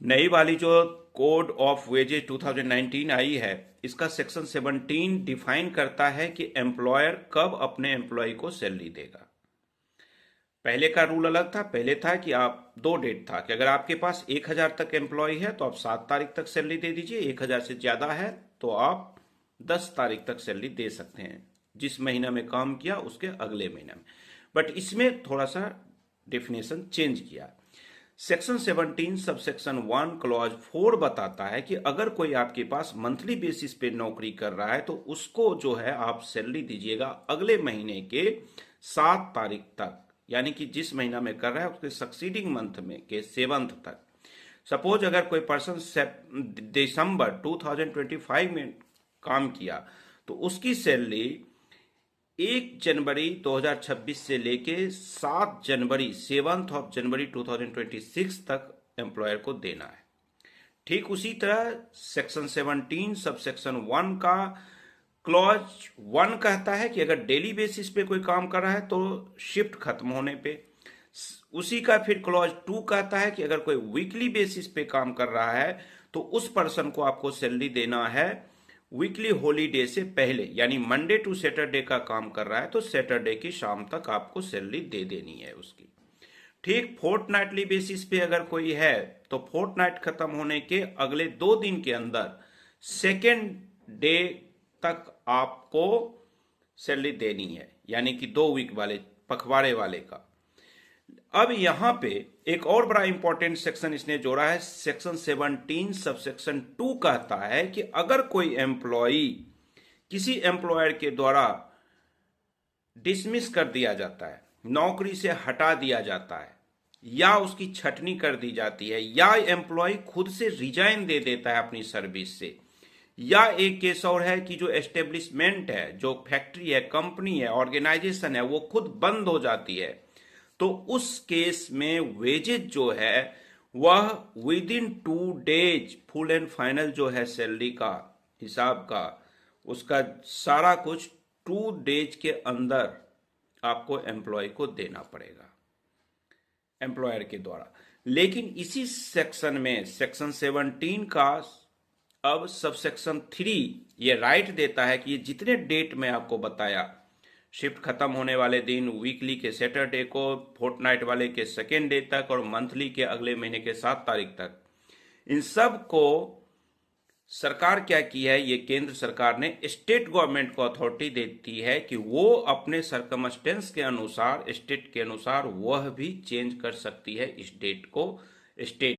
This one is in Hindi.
नई वाली जो कोड ऑफ वेजेस 2019 आई है, इसका सेक्शन 17 डिफाइन करता है कि एम्प्लॉयर कब अपने एम्प्लॉय को सैलरी देगा। पहले का रूल अलग था। पहले था कि आप दो डेट था कि अगर आपके पास 1,000 तक एम्प्लॉय है तो आप 7 तारीख तक सैलरी दे दीजिए, 1,000 से ज्यादा है तो आप 10 तारीख तक सैलरी दे सकते हैं, जिस महीना में काम किया उसके अगले महीना में। बट इसमें थोड़ा सा डेफिनेशन चेंज किया। सेक्शन 17 सब सेक्शन 1 क्लॉज 4 बताता है कि अगर कोई आपके पास मंथली बेसिस पे नौकरी कर रहा है तो उसको जो है आप सैलरी दीजिएगा अगले महीने के 7 तारीख तक, यानी कि जिस महीना में कर रहा है उसके सक्सीडिंग मंथ में के 7th तक। सपोज अगर कोई पर्सन दिसंबर 2025 में काम किया तो उसकी सैलरी 1 जनवरी 2026 से लेके 7 जनवरी 7 2026 तक एम्प्लॉयर को देना है। ठीक उसी तरह सेक्शन 17 सब सेक्शन 1 का क्लॉज 1 कहता है कि अगर डेली बेसिस पे कोई काम कर रहा है तो शिफ्ट खत्म होने पे। उसी का फिर क्लॉज 2 कहता है कि अगर कोई वीकली बेसिस पे काम कर रहा है तो उस पर्सन को आपको सैलरी देना है वीकली हॉलीडे से पहले, यानी मंडे टू सैटरडे का काम कर रहा है तो सैटरडे की शाम तक आपको सैलरी दे देनी है उसकी। ठीक फोर्टनाइटली बेसिस पे अगर कोई है तो फोर्टनाइट खत्म होने के अगले 2 दिन के अंदर सेकेंड डे तक आपको सैलरी देनी है, यानी कि 2 वीक वाले पखवाड़े वाले का। अब यहां पे एक और बड़ा इंपॉर्टेंट सेक्शन इसने जोड़ा है। सेक्शन 17 सब सेक्शन 2 कहता है कि अगर कोई एम्प्लॉई किसी एम्प्लॉयर के द्वारा डिसमिस कर दिया जाता है, नौकरी से हटा दिया जाता है, या उसकी छटनी कर दी जाती है, या एम्प्लॉय खुद से रिजाइन दे देता है अपनी सर्विस से, या एक केस और है कि जो एस्टेब्लिशमेंट है, जो फैक्ट्री है, कंपनी है, ऑर्गेनाइजेशन है, वो खुद बंद हो जाती है, तो उस केस में वेजेज जो है वह with in 2 days full and final जो है सैलरी का हिसाब का, उसका सारा कुछ 2 डेज के अंदर आपको एम्प्लॉय को देना पड़ेगा एम्प्लॉयर के द्वारा। लेकिन इसी सेक्शन में सेक्शन 17 का अब सब सेक्शन 3 ये राइट देता है कि ये जितने डेट में आपको बताया, शिफ्ट खत्म होने वाले दिन, वीकली के सैटरडे को, फोर्टनाइट वाले के सेकेंड डे तक, और मंथली के अगले महीने के 7 तारीख तक, इन सब को सरकार क्या की है, ये केंद्र सरकार ने स्टेट गवर्नमेंट को अथॉरिटी देती है कि वो अपने सरकमस्टेंस के अनुसार, स्टेट के अनुसार वह भी चेंज कर सकती है इस डेट को स्टेट